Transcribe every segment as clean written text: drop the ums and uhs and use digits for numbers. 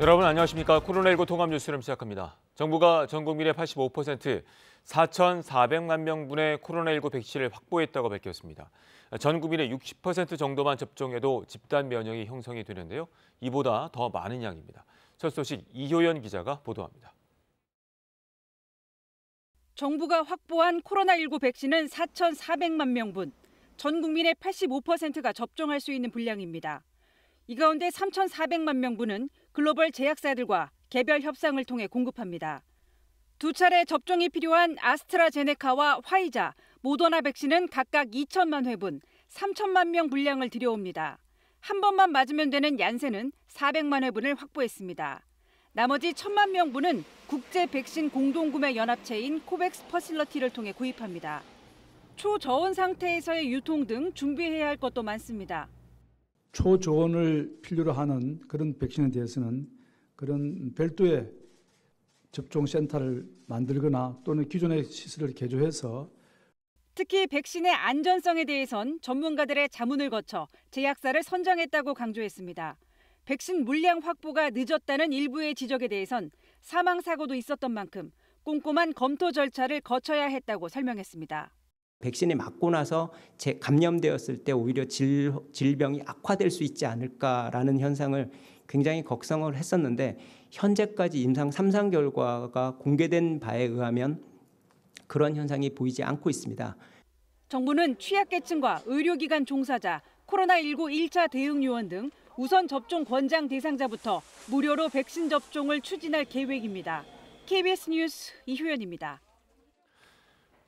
여러분 안녕하십니까. 코로나19 통합 뉴스룸 시작합니다. 정부가 전 국민의 85% 4,400만 명분의 코로나19 백신을 확보했다고 밝혔습니다. 전 국민의 60% 정도만 접종해도 집단 면역이 형성이 되는데요. 이보다 더 많은 양입니다. 첫 소식 이효연 기자가 보도합니다. 정부가 확보한 코로나19 백신은 4,400만 명분, 전 국민의 85%가 접종할 수 있는 분량입니다. 이 가운데 3,400만 명분은 글로벌 제약사들과 개별 협상을 통해 공급합니다. 두 차례 접종이 필요한 아스트라제네카와 화이자, 모더나 백신은 각각 2천만 회분, 3천만 명 분량을 들여옵니다. 한 번만 맞으면 되는 얀센은 400만 회분을 확보했습니다. 나머지 1,000만 명분은 국제 백신 공동구매 연합체인 코백스 퍼실러티를 통해 구입합니다. 초저온 상태에서의 유통 등 준비해야 할 것도 많습니다. 초저온을 필요로 하는 그런 백신에 대해서는 그런 별도의 접종센터를 만들거나 또는 기존의 시설을 개조해서 특히 백신의 안전성에 대해선 전문가들의 자문을 거쳐 제약사를 선정했다고 강조했습니다. 백신 물량 확보가 늦었다는 일부의 지적에 대해선 사망 사고도 있었던 만큼 꼼꼼한 검토 절차를 거쳐야 했다고 설명했습니다. 백신이 맞고 나서 감염되었을 때 오히려 질병이 악화될 수 있지 않을까라는 현상을 굉장히 걱정을 했었는데 현재까지 임상 3상 결과가 공개된 바에 의하면 그런 현상이 보이지 않고 있습니다. 정부는 취약계층과 의료기관 종사자, 코로나19 1차 대응 요원 등 우선 접종 권장 대상자부터 무료로 백신 접종을 추진할 계획입니다. KBS 뉴스 이효연입니다.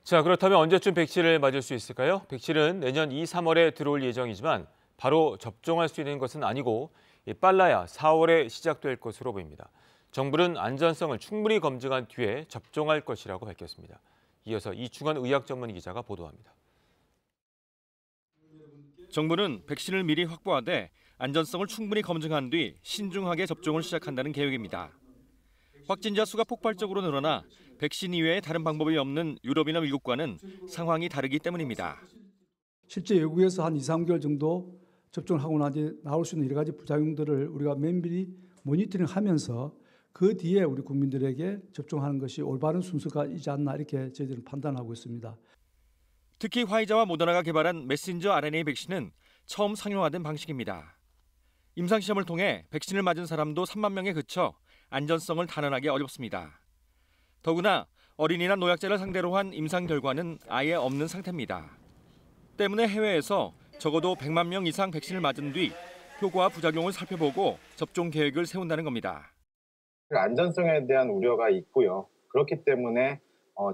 자, 그렇다면 언제쯤 백신을 맞을 수 있을까요? 백신은 내년 2, 3월에 들어올 예정이지만 바로 접종할 수 있는 것은 아니고 빨라야 4월에 시작될 것으로 보입니다. 정부는 안전성을 충분히 검증한 뒤에 접종할 것이라고 밝혔습니다. 이어서 이충원 의학 전문 기자가 보도합니다. 정부는 백신을 미리 확보하되 안전성을 충분히 검증한 뒤 신중하게 접종을 시작한다는 계획입니다. 확진자 수가 폭발적으로 늘어나 백신 이외에 다른 방법이 없는 유럽이나 미국과는 상황이 다르기 때문입니다. 실제 외국에서 한 2, 3개월 정도 접종을 하고 나올 수 있는 여러 가지 부작용들을 우리가 면밀히 모니터링하면서 그 뒤에 우리 국민들에게 접종하는 것이 올바른 순서가이지 않나 이렇게 저희들은 판단하고 있습니다. 특히 화이자와 모더나가 개발한 메신저 RNA 백신은 처음 상용화된 방식입니다. 임상시험을 통해 백신을 맞은 사람도 3만 명에 그쳐 안전성을 단언하기 어렵습니다. 더구나 어린이나 노약자를 상대로 한 임상 결과는 아예 없는 상태입니다. 때문에 해외에서 적어도 100만 명 이상 백신을 맞은 뒤 효과와 부작용을 살펴보고 접종 계획을 세운다는 겁니다. 안전성에 대한 우려가 있고요. 그렇기 때문에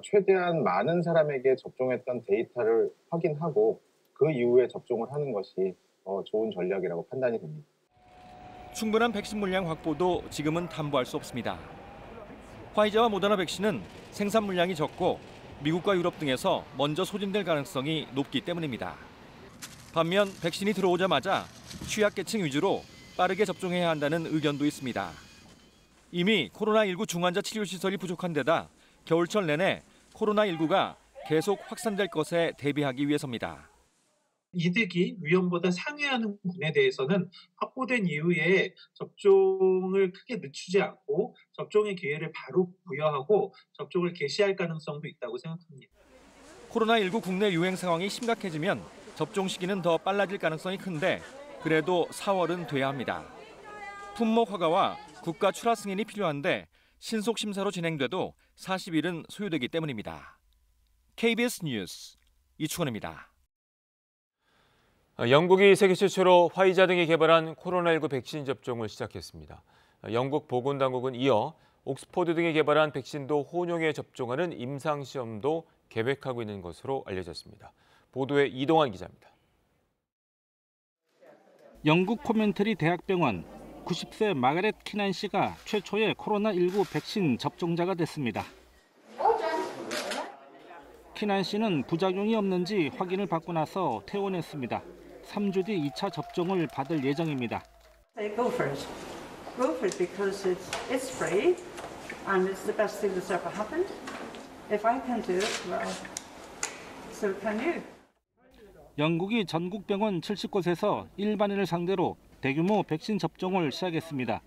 최대한 많은 사람에게 접종했던 데이터를 확인하고 그 이후에 접종을 하는 것이 좋은 전략이라고 판단이 됩니다. 충분한 백신 물량 확보도 지금은 담보할 수 없습니다. 화이자와 모더나 백신은 생산 물량이 적고 미국과 유럽 등에서 먼저 소진될 가능성이 높기 때문입니다. 반면 백신이 들어오자마자 취약계층 위주로 빠르게 접종해야 한다는 의견도 있습니다. 이미 코로나19 중환자 치료시설이 부족한 데다 겨울철 내내 코로나19가 계속 확산될 것에 대비하기 위해서입니다. 이득이 위험보다 상회하는 부분에 대해서는 확보된 이후에 접종을 크게 늦추지 않고 접종의 기회를 바로 부여하고 접종을 개시할 가능성도 있다고 생각합니다. 코로나19 국내 유행 상황이 심각해지면 접종 시기는 더 빨라질 가능성이 큰데 그래도 4월은 돼야 합니다. 품목 허가와 국가 출하 승인이 필요한데 신속 심사로 진행돼도 40일은 소요되기 때문입니다. KBS 뉴스 이충원입니다. 영국이 세계 최초로 화이자 등이 개발한 코로나19 백신 접종을 시작했습니다. 영국 보건당국은 이어 옥스퍼드 등이 개발한 백신도 혼용해 접종하는 임상시험도 계획하고 있는 것으로 알려졌습니다. 보도에 이동환 기자입니다. 영국 코멘트리 대학병원 90세 마가렛 키난 씨가 최초의 코로나19 백신 접종자가 됐습니다. 키난 씨는 부작용이 없는지 확인을 받고 나서 퇴원했습니다. 3주 뒤 2차 접종을 받을 예정입니다. Go for it. Go for it because it's free and it's the best thing that's ever happened. If I can do it, well, so can you. 영국이 전국 병원 70곳에서 일반인을 상대로 대규모 백신 접종을 시작했습니다.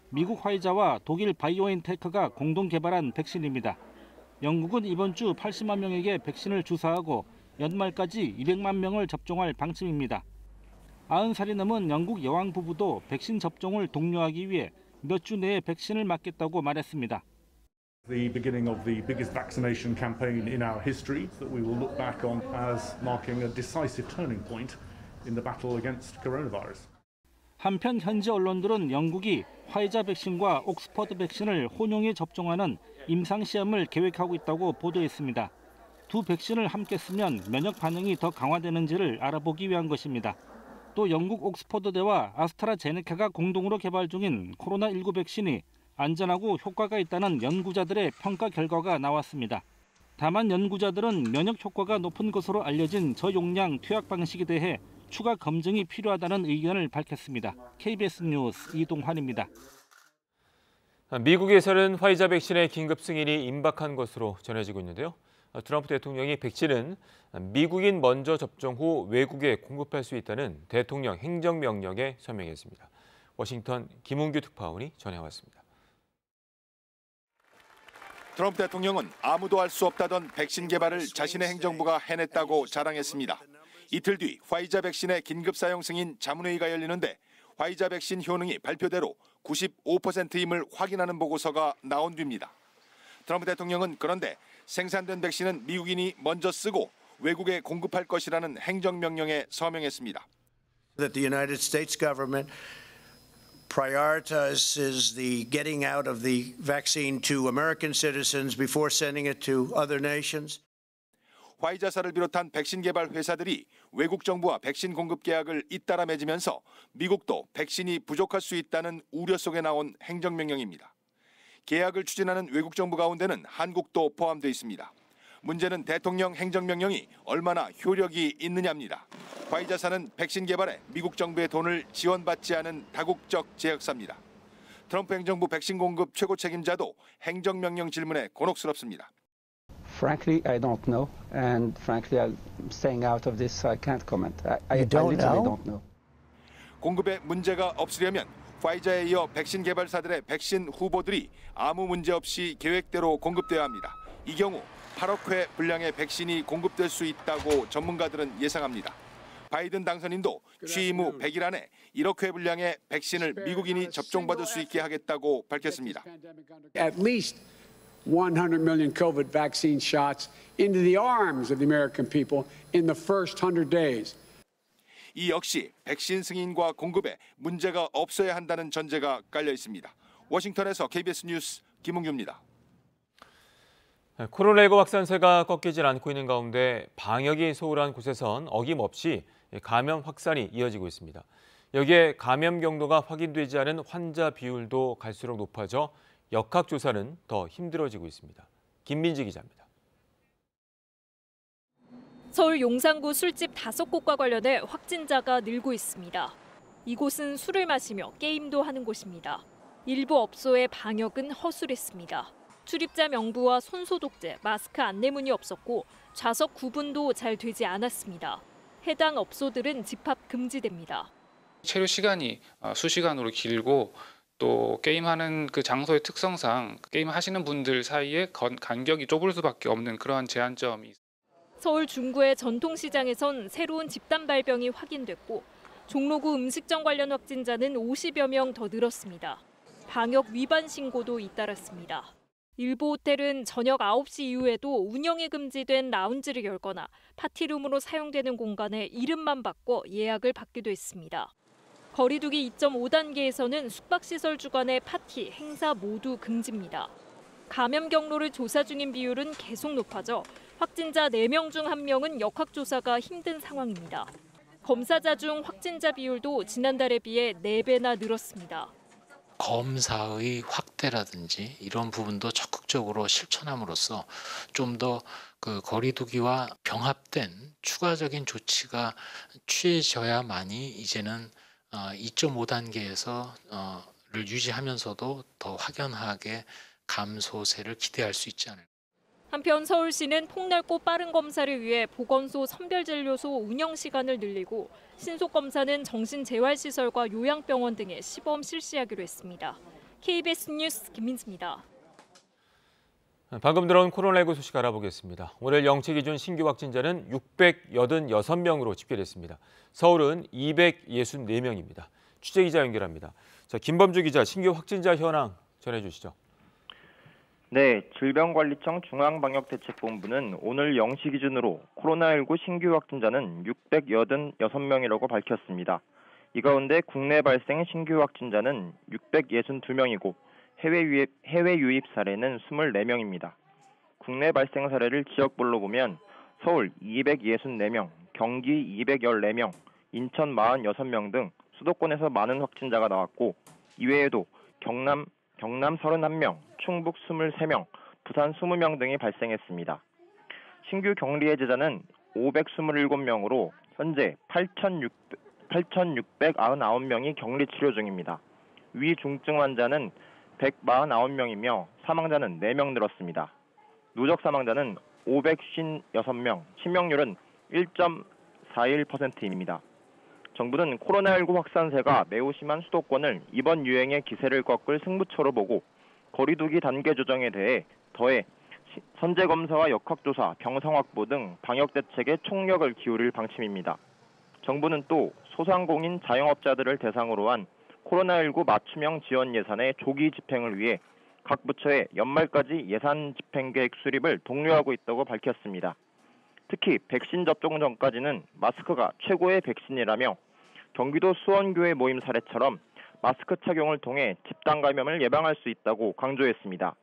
미국 화이자와 독일 바이오엔테크가 공동 개발한 백신입니다. 영국은 이번 주 80만 명에게 백신을 주사하고 연말까지 200만 명을 접종할 방침입니다. 90살이 넘은 영국 여왕 부부도 백신 접종을 독려하기 위해 몇 주 내에 백신을 맞겠다고 말했습니다. The beginning of the biggest vaccination campaign in our history that we will look back on as marking a decisive turning point in the battle against coronavirus. 한편 현지 언론들은 영국이 화이자 백신과 옥스퍼드 백신을 혼용해 접종하는 임상 시험을 계획하고 있다고 보도했습니다. 두 백신을 함께 쓰면 면역 반응이 더 강화되는지를 알아보기 위한 것입니다. 또 영국 옥스퍼드대와 아스트라제네카가 공동으로 개발 중인 코로나19 백신이 안전하고 효과가 있다는 연구자들의 평가 결과가 나왔습니다. 다만 연구자들은 면역 효과가 높은 것으로 알려진 저용량 투약 방식에 대해 추가 검증이 필요하다는 의견을 밝혔습니다. KBS 뉴스 이동환입니다. 미국에서는 화이자 백신의 긴급 승인이 임박한 것으로 전해지고 있는데요. 트럼프 대통령이 백신은 미국인 먼저 접종 후 외국에 공급할 수 있다는 대통령 행정명령에 서명했습니다. 워싱턴 김웅규 특파원이 전해왔습니다. 트럼프 대통령은 아무도 할 수 없다던 백신 개발을 자신의 행정부가 해냈다고 자랑했습니다. 이틀 뒤 화이자 백신의 긴급 사용 승인 자문회의가 열리는데 화이자 백신 효능이 발표대로 95%임을 확인하는 보고서가 나온 뒤입니다. 트럼프 대통령은 그런데 생산된 백신은 미국인이 먼저 쓰고 외국에 공급할 것이라는 행정명령에 서명했습니다. That the United States government prioritizes the getting out of the vaccine to American citizens before sending it to other nations. 화이자사를 비롯한 백신 개발 회사들이 외국 정부와 백신 공급 계약을 잇따라 맺으면서 미국도 백신이 부족할 수 있다는 우려 속에 나온 행정명령입니다. 계약을 추진하는 외국 정부 가운데는 한국도 포함되어 있습니다. 문제는 대통령 행정명령이 얼마나 효력이 있느냐입니다. 화이자사는 백신 개발에 미국 정부의 돈을 지원받지 않은 다국적 제약사입니다. 트럼프 행정부 백신 공급 최고 책임자도 행정명령 질문에 곤혹스럽습니다. Frankly, I don't know, and frankly, I'm staying out of this, so I can't comment. I literally don't know. 공급에 문제가 없으려면 화이자에 이어 백신 개발사들의 백신 후보들이 아무 문제 없이 계획대로 공급돼야 합니다. 이 경우 8억 회 분량의 백신이 공급될 수 있다고 전문가들은 예상합니다. 바이든 당선인도 취임 후 100일 안에 1억 회 분량의 백신을 미국인이 접종받을 수 있게 하겠다고 밝혔습니다. At least 100 million COVID vaccine shots into the arms of the American people in the first 100 days. 이 역시 백신 승인과 공급에 문제가 없어야 한다는 전제가 깔려 있습니다. 워싱턴에서 KBS 뉴스 김웅규입니다. 코로나19 확산세가 꺾이질 않고 있는 가운데 방역이 소홀한 곳에선 어김없이 감염 확산이 이어지고 있습니다. 여기에 감염 경로가 확인되지 않은 환자 비율도 갈수록 높아져 역학조사는 더 힘들어지고 있습니다. 김민지 기자입니다. 서울 용산구 술집 5곳과 관련해 확진자가 늘고 있습니다. 이곳은 술을 마시며 게임도 하는 곳입니다. 일부 업소의 방역은 허술했습니다. 출입자 명부와 손소독제, 마스크 안내문이 없었고 좌석 구분도 잘 되지 않았습니다. 해당 업소들은 집합 금지됩니다. 체류 시간이 수시간으로 길고 또 게임하는 그 장소의 특성상 게임 하시는 분들 사이에 간격이 좁을 수밖에 없는 그러한 제한점이 있습니다. 서울 중구의 전통시장에선 새로운 집단 발병이 확인됐고 종로구 음식점 관련 확진자는 50여 명 더 늘었습니다. 방역 위반 신고도 잇따랐습니다. 일부 호텔은 저녁 9시 이후에도 운영이 금지된 라운지를 열거나 파티룸으로 사용되는 공간에 이름만 바꿔 예약을 받기도 했습니다. 거리두기 2.5단계에서는 숙박시설 주관의 파티, 행사 모두 금지입니다. 감염 경로를 조사 중인 비율은 계속 높아져 확진자 4명 중 1명은 역학조사가 힘든 상황입니다. 검사자 중 확진자 비율도 지난달에 비해 4배나 늘었습니다. 검사의 확대라든지 이런 부분도 적극적으로 실천함으로써 좀 더 그 거리두기와 병합된 추가적인 조치가 취해져야만이 이제는 2.5단계에서 를 유지하면서도 더 확연하게 감소세를 기대할 수 있지 않을까. 한편 서울시는 폭넓고 빠른 검사를 위해 보건소 선별진료소 운영 시간을 늘리고 신속검사는 정신재활시설과 요양병원 등에 시범 실시하기로 했습니다. KBS 뉴스 김민수입니다. 방금 들어온 코로나19 소식 알아보겠습니다. 오늘 영치 기준 신규 확진자는 686명으로 집계됐습니다. 서울은 264명입니다. 취재기자 연결합니다. 자, 김범주 기자, 신규 확진자 현황 전해주시죠. 네, 질병관리청 중앙방역대책본부는 오늘 0시 기준으로 코로나19 신규 확진자는 686명이라고 밝혔습니다. 이 가운데 국내 발생 신규 확진자는 662명이고 해외 유입 사례는 24명입니다. 국내 발생 사례를 지역별로 보면 서울 264명, 경기 214명, 인천 46명 등 수도권에서 많은 확진자가 나왔고 이외에도 경남 31명, 충북 23명, 부산 20명 등이 발생했습니다. 신규 격리 해제자는 527명으로 현재 8,699명이 격리 치료 중입니다. 위중증 환자는 149명이며 사망자는 4명 늘었습니다. 누적 사망자는 556명, 치명률은 1.41%입니다. 정부는 코로나19 확산세가 매우 심한 수도권을 이번 유행의 기세를 꺾을 승부처로 보고 거리두기 단계 조정에 더해 선제검사와 역학조사, 병상 확보 등 방역 대책에 총력을 기울일 방침입니다. 정부는 또 소상공인 자영업자들을 대상으로 한 코로나19 맞춤형 지원 예산의 조기 집행을 위해 각 부처에 연말까지 예산 집행 계획 수립을 독려하고 있다고 밝혔습니다. 특히 백신 접종 전까지는 마스크가 최고의 백신이라며 경기도 수원교회 모임 사례처럼 마스크 착용을 통해 집단 감염을 예방할 수 있다고 강조했습니다.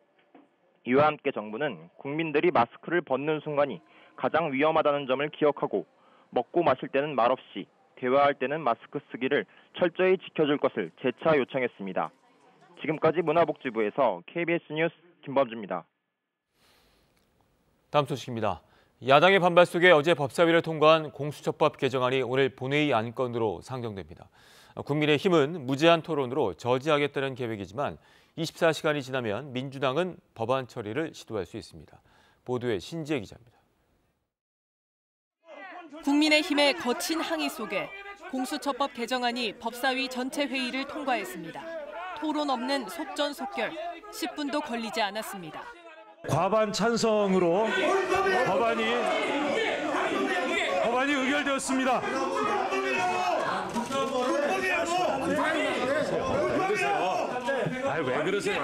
이와 함께 정부는 국민들이 마스크를 벗는 순간이 가장 위험하다는 점을 기억하고 먹고 마실 때는 말없이 대화할 때는 마스크 쓰기를 철저히 지켜줄 것을 재차 요청했습니다. 지금까지 문화복지부에서 KBS 뉴스 김범주입니다. 다음 소식입니다. 야당의 반발 속에 어제 법사위를 통과한 공수처법 개정안이 오늘 본회의 안건으로 상정됩니다. 국민의힘은 무제한 토론으로 저지하겠다는 계획이지만 24시간이 지나면 민주당은 법안 처리를 시도할 수 있습니다. 보도에 신지혜 기자입니다. 국민의힘의 거친 항의 속에 공수처법 개정안이 법사위 전체 회의를 통과했습니다. 토론 없는 속전속결, 10분도 걸리지 않았습니다. 과반 찬성으로 법안이 의결되었습니다. 왜 그러세요?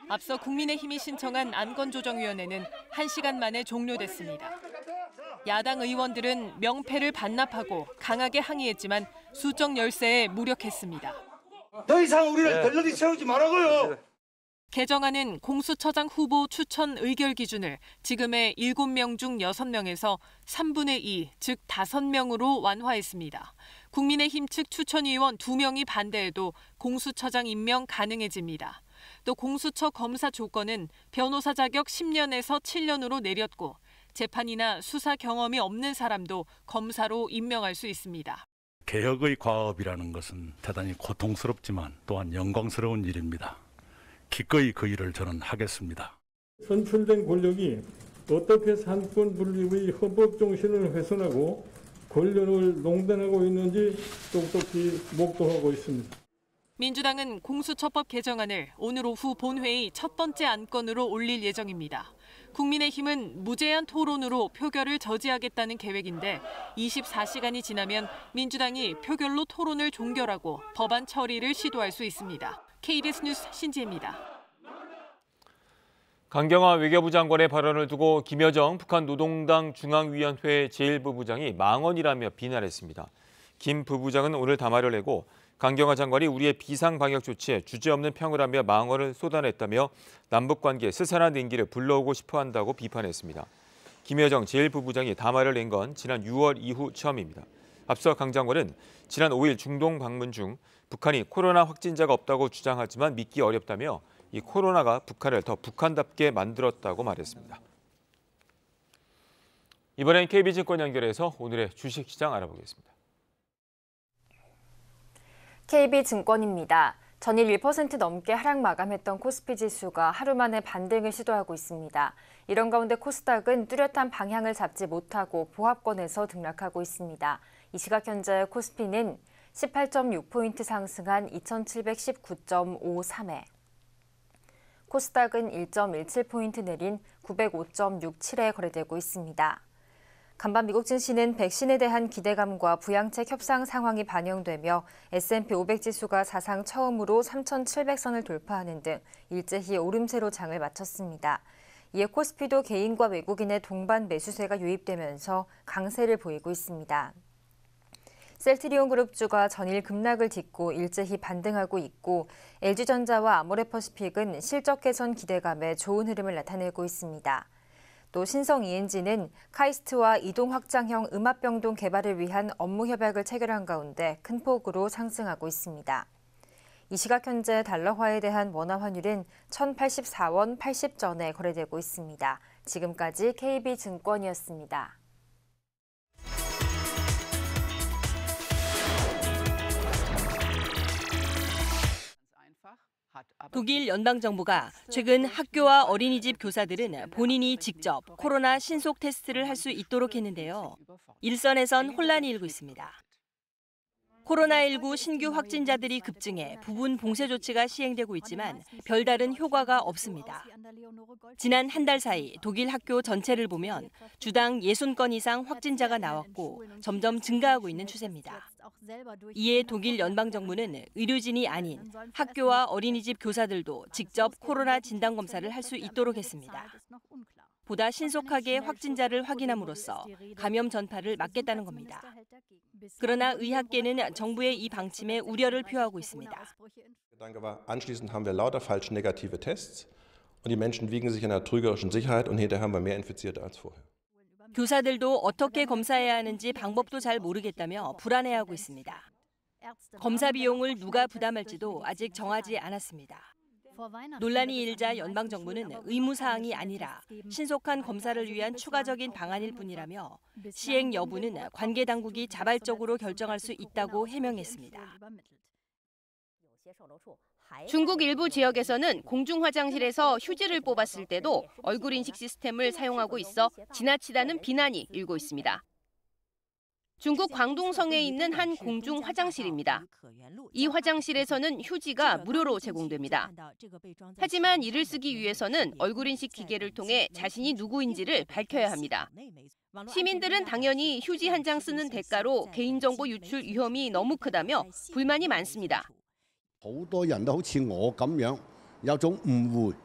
앞서 국민의힘이 신청한 안건조정위원회는 1시간 만에 종료됐습니다. 야당 의원들은 명패를 반납하고 강하게 항의했지만 수적 열세에 무력했습니다. 더 이상 우리를 덜러리 채우지 말라고요. 개정안은 공수처장 후보 추천 의결 기준을 지금의 7명 중 6명에서 3분의 2, 즉 5명으로 완화했습니다. 국민의힘 측 추천위원 2명이 반대해도 공수처장 임명 가능해집니다. 또 공수처 검사 조건은 변호사 자격 10년에서 7년으로 내렸고 재판이나 수사 경험이 없는 사람도 검사로 임명할 수 있습니다. 개혁의 과업이라는 것은 대단히 고통스럽지만 또한 영광스러운 일입니다. 기꺼이 그 일을 저는 하겠습니다. 선출된 권력이 어떻게 삼권 분립의 헌법 정신을 훼손하고 권력을 농단하고 있는지 똑똑히 목도하고 있습니다. 민주당은 공수처법 개정안을 오늘 오후 본회의 첫 번째 안건으로 올릴 예정입니다. 국민의힘은 무제한 토론으로 표결을 저지하겠다는 계획인데 24시간이 지나면 민주당이 표결로 토론을 종결하고 법안 처리를 시도할 수 있습니다. KBS 뉴스 신지혜입니다. 강경화 외교부 장관의 발언을 두고 김여정 북한 노동당 중앙위원회 제1부부장이 망언이라며 비난했습니다. 김 부부장은 오늘 담화를 내고 강경화 장관이 우리의 비상방역 조치에 주저없는 평을 하며 망언을 쏟아냈다며 남북관계에 스산한 냉기를 불러오고 싶어한다고 비판했습니다. 김여정 제1부부장이 담화를 낸 건 지난 6월 이후 처음입니다. 앞서 강 장관은 지난 5일 중동 방문 중 북한이 코로나 확진자가 없다고 주장하지만 믿기 어렵다며 이 코로나가 북한을 더 북한답게 만들었다고 말했습니다. 이번엔 KB증권 연결해서 오늘의 주식시장 알아보겠습니다. KB증권입니다. 전일 1% 넘게 하락 마감했던 코스피 지수가 하루 만에 반등을 시도하고 있습니다. 이런 가운데 코스닥은 뚜렷한 방향을 잡지 못하고 보합권에서 등락하고 있습니다. 이 시각 현재 코스피는 18.6포인트 상승한 2,719.53에 코스닥은 1.17포인트 내린 905.67에 거래되고 있습니다. 간밤 미국 증시는 백신에 대한 기대감과 부양책 협상 상황이 반영되며 S&P 500 지수가 사상 처음으로 3,700선을 돌파하는 등 일제히 오름세로 장을 마쳤습니다. 이에 코스피도 개인과 외국인의 동반 매수세가 유입되면서 강세를 보이고 있습니다. 셀트리온 그룹주가 전일 급락을 딛고 일제히 반등하고 있고 LG전자와 아모레퍼시픽은 실적 개선 기대감에 좋은 흐름을 나타내고 있습니다. 또 신성 ENG는 카이스트와 이동 확장형 음압병동 개발을 위한 업무 협약을 체결한 가운데 큰 폭으로 상승하고 있습니다. 이 시각 현재 달러화에 대한 원화 환율은 1,084원 80전에 거래되고 있습니다. 지금까지 KB증권이었습니다. 독일 연방정부가 최근 학교와 어린이집 교사들은 본인이 직접 코로나 신속 테스트를 할 수 있도록 했는데요. 일선에선 혼란이 일고 있습니다. 코로나19 신규 확진자들이 급증해 부분 봉쇄 조치가 시행되고 있지만 별다른 효과가 없습니다. 지난 한 달 사이 독일 학교 전체를 보면 주당 60건 이상 확진자가 나왔고 점점 증가하고 있는 추세입니다. 이에 독일 연방정부는 의료진이 아닌 학교와 어린이집 교사들도 직접 코로나 진단검사를 할 수 있도록 했습니다. 보다 신속하게 확진자를 확인함으로써 감염 전파를 막겠다는 겁니다. 그러나 의학계는 정부의 이 방침에 우려를 표하고 있습니다. Anschließend haben wir lauter falsch negative Tests und die Menschen wiegen sich in einer trügerischen Sicherheit und hinterher haben wir mehr Infizierte als vorher. 교사들도 어떻게 검사해야 하는지 방법도 잘 모르겠다며 불안해하고 있습니다. 검사 비용을 누가 부담할지도 아직 정하지 않았습니다. 논란이 일자 연방정부는 의무사항이 아니라 신속한 검사를 위한 추가적인 방안일 뿐이라며 시행 여부는 관계 당국이 자발적으로 결정할 수 있다고 해명했습니다. 중국 일부 지역에서는 공중 화장실에서 휴지를 뽑았을 때도 얼굴 인식 시스템을 사용하고 있어 지나치다는 비난이 일고 있습니다. 중국 광동성에 있는 한 공중 화장실입니다. 이 화장실에서는 휴지가 무료로 제공됩니다. 하지만 이를 쓰기 위해서는 얼굴 인식 기계를 통해 자신이 누구인지를 밝혀야 합니다. 시민들은 당연히 휴지 한 장 쓰는 대가로 개인정보 유출 위험이 너무 크다며 불만이 많습니다. 好多人都好似我咁樣有種誤會，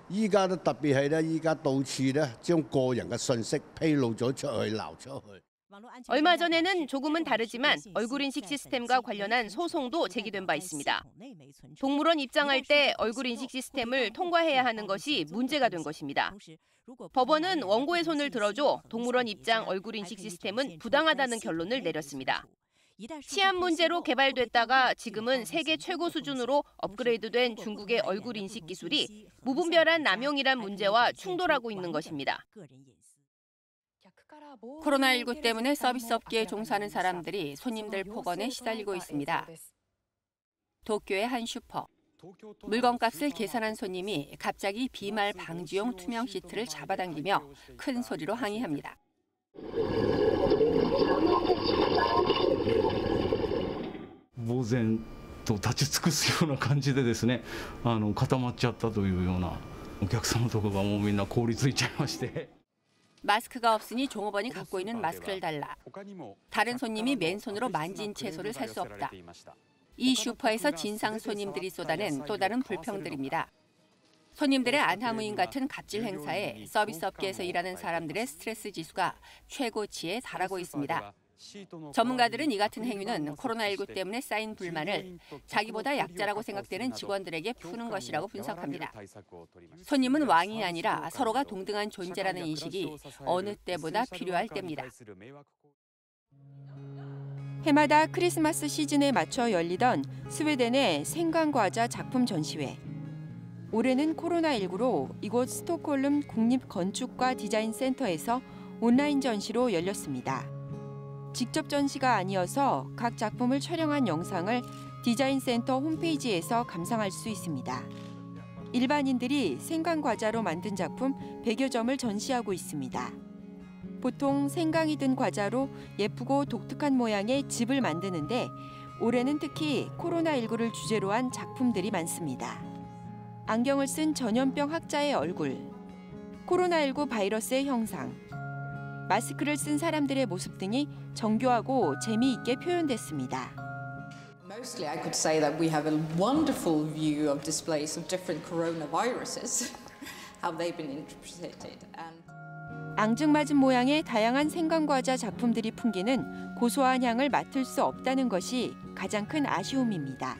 依家都特別係咧，依家到處咧將個人嘅信息披露咗出去，流出去。 얼마 전에는 조금은 다르지만 얼굴 인식 시스템과 관련한 소송도 제기된 바 있습니다. 동물원 입장할 때 얼굴 인식 시스템을 통과해야 하는 것이 문제가 된 것입니다. 법원은 원고의 손을 들어줘 동물원 입장 얼굴 인식 시스템은 부당하다는 결론을 내렸습니다. 치안 문제로 개발됐다가 지금은 세계 최고 수준으로 업그레이드된 중국의 얼굴 인식 기술이 무분별한 남용이란 문제와 충돌하고 있는 것입니다. 코로나19 때문에 서비스 업계에 종사하는 사람들이 손님들 폭언에 시달리고 있습니다. 도쿄의 한 슈퍼. 물건값을 계산한 손님이 갑자기 비말 방지용 투명 시트를 잡아당기며 큰 소리로 항의합니다. 呆然と立ち尽くすような感じでですね、固まっちゃったというようなお客様とかがもうみんな凍りついちゃいまして。 마스크가 없으니 종업원이 갖고 있는 마스크를 달라. 다른 손님이 맨손으로 만진 채소를 살 수 없다. 이 슈퍼에서 진상 손님들이 쏟아낸 또 다른 불평들입니다. 손님들의 안하무인 같은 갑질 행사에 서비스 업계에서 일하는 사람들의 스트레스 지수가 최고치에 달하고 있습니다. 전문가들은 이 같은 행위는 코로나19 때문에 쌓인 불만을 자기보다 약자라고 생각되는 직원들에게 푸는 것이라고 분석합니다. 손님은 왕이 아니라 서로가 동등한 존재라는 인식이 어느 때보다 필요할 때입니다. 해마다 크리스마스 시즌에 맞춰 열리던 스웨덴의 생강과자 작품 전시회. 올해는 코로나19로 이곳 스톡홀름 국립건축과 디자인센터에서 온라인 전시로 열렸습니다. 직접 전시가 아니어서 각 작품을 촬영한 영상을 디자인센터 홈페이지에서 감상할 수 있습니다. 일반인들이 생강과자로 만든 작품 100여 점을 전시하고 있습니다. 보통 생강이 든 과자로 예쁘고 독특한 모양의 집을 만드는데 올해는 특히 코로나19를 주제로 한 작품들이 많습니다. 안경을 쓴 전염병 학자의 얼굴, 코로나19 바이러스의 형상, 마스크를 쓴 사람들의 모습 등이 정교하고 재미있게 표현됐습니다. Mostly I could say that we have a wonderful view of displays of different coronaviruses, how they've been interpreted. 앙증맞은 모양의 다양한 생강과자 작품들이 풍기는 고소한 향을 맡을 수 없다는 것이 가장 큰 아쉬움입니다.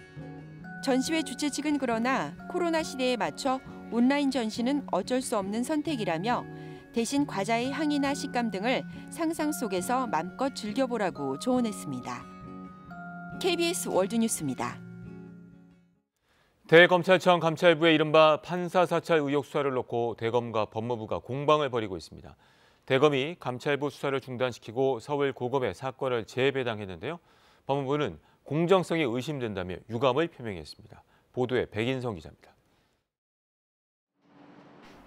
전시회 주최 측은 그러나 코로나 시대에 맞춰 온라인 전시는 어쩔 수 없는 선택이라며 대신 과자의 향이나 식감 등을 상상 속에서 맘껏 즐겨보라고 조언했습니다. KBS 월드뉴스입니다. 대검찰청 감찰부의 이른바 판사 사찰 의혹 수사를 놓고 대검과 법무부가 공방을 벌이고 있습니다. 대검이 감찰부 수사를 중단시키고 서울고검에 사건을 재배당했는데요. 법무부는 공정성이 의심된다며 유감을 표명했습니다. 보도에 백인성 기자입니다.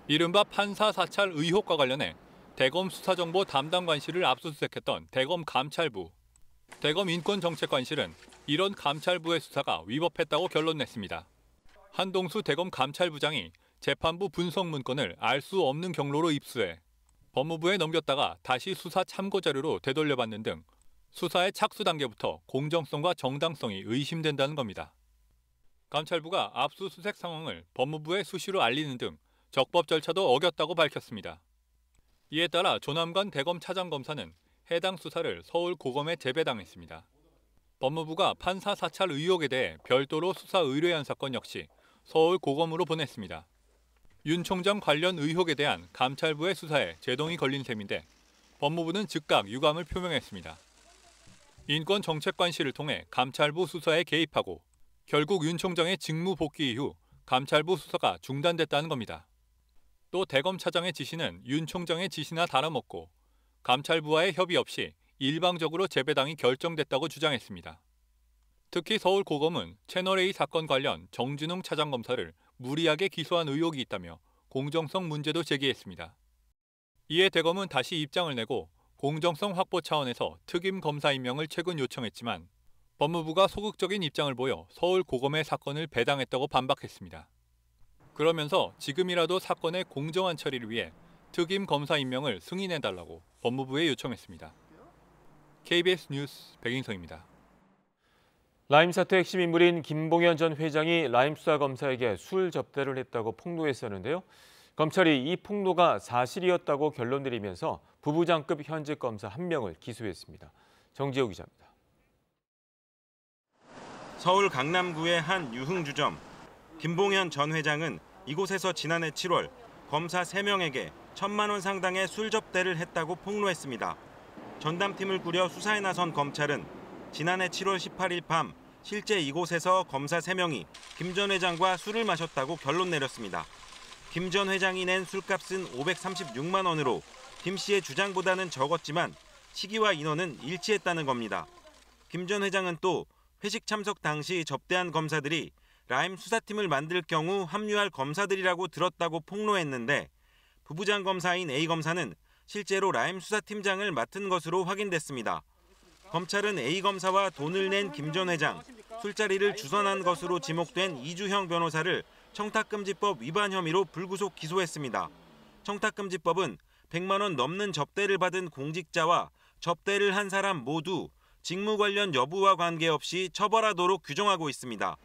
이른바 판사 사찰 의혹과 관련해 대검 수사정보 담당관실을 압수수색했던 대검 감찰부. 대검 인권정책관실은 이런 감찰부의 수사가 위법했다고 결론냈습니다. 한동수 대검 감찰부장이 재판부 분석 문건을 알 수 없는 경로로 입수해 법무부에 넘겼다가 다시 수사 참고 자료로 되돌려받는 등 수사의 착수 단계부터 공정성과 정당성이 의심된다는 겁니다. 감찰부가 압수수색 상황을 법무부에 수시로 알리는 등 적법 절차도 어겼다고 밝혔습니다. 이에 따라 조남관 대검 차장검사는 해당 수사를 서울고검에 재배당했습니다. 법무부가 판사 사찰 의혹에 대해 별도로 수사 의뢰한 사건 역시 서울고검으로 보냈습니다. 윤 총장 관련 의혹에 대한 감찰부의 수사에 제동이 걸린 셈인데 법무부는 즉각 유감을 표명했습니다. 인권정책관실을 통해 감찰부 수사에 개입하고 결국 윤 총장의 직무 복귀 이후 감찰부 수사가 중단됐다는 겁니다. 또 대검 차장의 지시는 윤 총장의 지시나 다름없고 감찰부와의 협의 없이 일방적으로 재배당이 결정됐다고 주장했습니다. 특히 서울고검은 채널A 사건 관련 정진웅 차장검사를 무리하게 기소한 의혹이 있다며 공정성 문제도 제기했습니다. 이에 대검은 다시 입장을 내고 공정성 확보 차원에서 특임 검사 임명을 최근 요청했지만 법무부가 소극적인 입장을 보여 서울고검의 사건을 배당했다고 반박했습니다. 그러면서 지금이라도 사건의 공정한 처리를 위해 특임 검사 임명을 승인해달라고 법무부에 요청했습니다. KBS 뉴스 백인성입니다. 라임 사태 핵심 인물인 김봉현 전 회장이 라임 수사검사에게 술 접대를 했다고 폭로했었는데요. 검찰이 이 폭로가 사실이었다고 결론 내리면서 부부장급 현직 검사 1명을 기소했습니다. 정지호 기자입니다. 서울 강남구의 한 유흥주점. 김봉현 전 회장은 이곳에서 지난해 7월 검사 3명에게 1,000만 원 상당의 술 접대를 했다고 폭로했습니다. 전담팀을 꾸려 수사에 나선 검찰은 지난해 7월 18일 밤 실제 이곳에서 검사 3명이 김 전 회장과 술을 마셨다고 결론 내렸습니다. 김 전 회장이 낸 술값은 536만 원으로 김 씨의 주장보다는 적었지만 시기와 인원은 일치했다는 겁니다. 김 전 회장은 또 회식 참석 당시 접대한 검사들이 라임 수사팀을 만들 경우 합류할 검사들이라고 들었다고 폭로했는데 부부장 검사인 A 검사는 실제로 라임 수사팀장을 맡은 것으로 확인됐습니다. 검찰은 A 검사와 돈을 낸 김 전 회장, 술자리를 주선한 것으로 지목된 이주형 변호사를 청탁금지법 위반 혐의로 불구속 기소했습니다. 청탁금지법은 100만 원 넘는 접대를 받은 공직자와 접대를 한 사람 모두 직무 관련 여부와 관계없이 처벌하도록 규정하고 있습니다.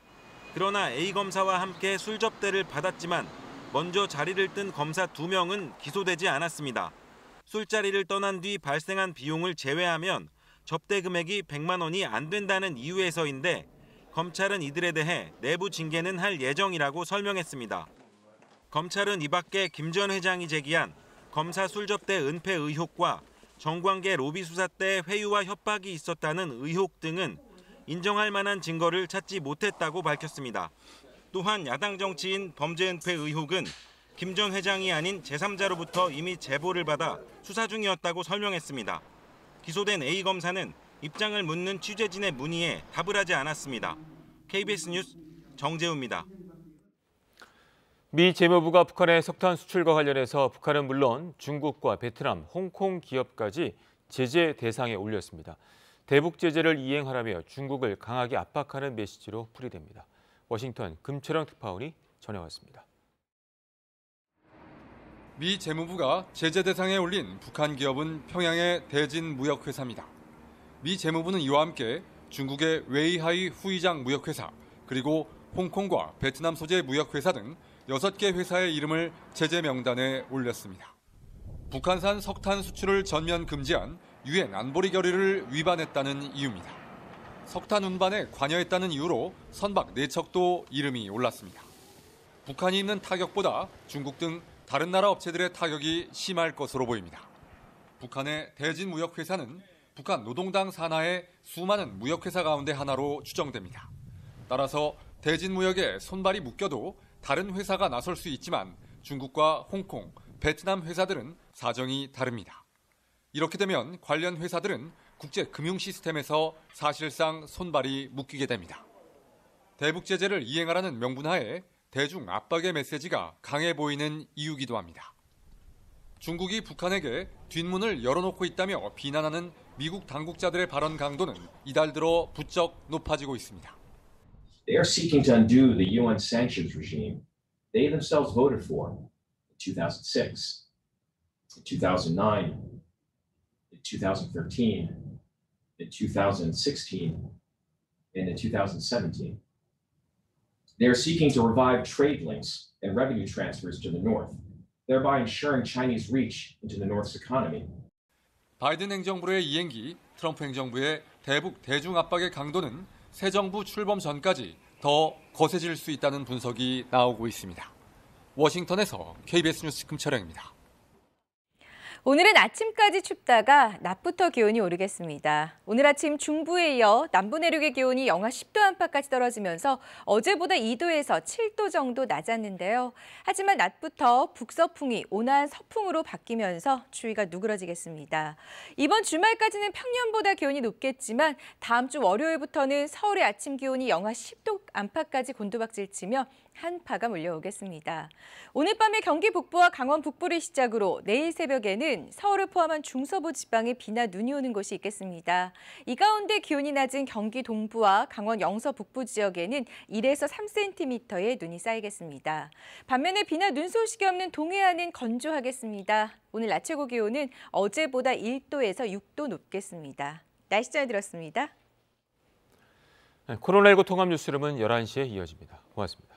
그러나 A 검사와 함께 술 접대를 받았지만 먼저 자리를 뜬 검사 2명은 기소되지 않았습니다. 술자리를 떠난 뒤 발생한 비용을 제외하면 접대 금액이 100만 원이 안 된다는 이유에서인데 검찰은 이들에 대해 내부 징계는 할 예정이라고 설명했습니다. 검찰은 이 밖에 김 전 회장이 제기한 검사 술 접대 은폐 의혹과 정관계 로비 수사 때 회유와 협박이 있었다는 의혹 등은 인정할 만한 증거를 찾지 못했다고 밝혔습니다. 또한 야당 정치인 범죄 은폐 의혹은 김 전 회장이 아닌 제3자로부터 이미 제보를 받아 수사 중이었다고 설명했습니다. 기소된 A 검사는 입장을 묻는 취재진의 문의에 답을 하지 않았습니다. KBS 뉴스 정재우입니다. 미 재무부가 북한의 석탄 수출과 관련해서 북한은 물론 중국과 베트남, 홍콩 기업까지 제재 대상에 올렸습니다. 대북 제재를 이행하라며 중국을 강하게 압박하는 메시지로 풀이됩니다. 워싱턴 금철영 특파원이 전해왔습니다. 미 재무부가 제재 대상에 올린 북한 기업은 평양의 대진 무역회사입니다. 미 재무부는 이와 함께 중국의 웨이하이 후이장 무역회사, 그리고 홍콩과 베트남 소재 무역회사 등 6개 회사의 이름을 제재 명단에 올렸습니다. 북한산 석탄 수출을 전면 금지한 유엔 안보리 결의를 위반했다는 이유입니다. 석탄 운반에 관여했다는 이유로 선박 4척도 이름이 올랐습니다. 북한이 입는 타격보다 중국 등 다른 나라 업체들의 타격이 심할 것으로 보입니다. 북한의 대진 무역회사는 북한 노동당 산하의 수많은 무역회사 가운데 하나로 추정됩니다. 따라서 대진 무역에 손발이 묶여도 다른 회사가 나설 수 있지만 중국과 홍콩, 베트남 회사들은 사정이 다릅니다. 이렇게 되면 관련 회사들은 국제 금융 시스템에서 사실상 손발이 묶이게 됩니다. 대북 제재를 이행하라는 명분하에 대중 압박의 메시지가 강해 보이는 이유기도 합니다. 중국이 북한에게 뒷문을 열어놓고 있다며 비난하는 미국 당국자들의 발언 강도는 이달 들어 부쩍 높아지고 있습니다. They are seeking to undo the UN sanctions regime they themselves voted for in 2006, in 2009, in 2013, in 2016, and in 2017. They are seeking to revive trade links and revenue transfers to the North, thereby ensuring Chinese reach into the North's economy. 바이든 행정부의 이행기, 트럼프 행정부의 대북 대중 압박의 강도는 새 정부 출범 전까지 더 거세질 수 있다는 분석이 나오고 있습니다. 워싱턴에서 KBS 뉴스 금철영입니다. 오늘은 아침까지 춥다가 낮부터 기온이 오르겠습니다. 오늘 아침 중부에 이어 남부 내륙의 기온이 영하 10도 안팎까지 떨어지면서 어제보다 2도에서 7도 정도 낮았는데요. 하지만 낮부터 북서풍이 온화한 서풍으로 바뀌면서 추위가 누그러지겠습니다. 이번 주말까지는 평년보다 기온이 높겠지만 다음 주 월요일부터는 서울의 아침 기온이 영하 10도 안팎까지 곤두박질치며 한파가 몰려오겠습니다. 오늘 밤에 경기 북부와 강원 북부를 시작으로 내일 새벽에는 서울을 포함한 중서부 지방에 비나 눈이 오는 곳이 있겠습니다. 이 가운데 기온이 낮은 경기 동부와 강원 영서 북부 지역에는 1에서 3cm의 눈이 쌓이겠습니다. 반면에 비나 눈 소식이 없는 동해안은 건조하겠습니다. 오늘 낮 최고 기온은 어제보다 1도에서 6도 높겠습니다. 날씨 전해드렸습니다. 코로나19 통합 뉴스룸은 11시에 이어집니다. 고맙습니다.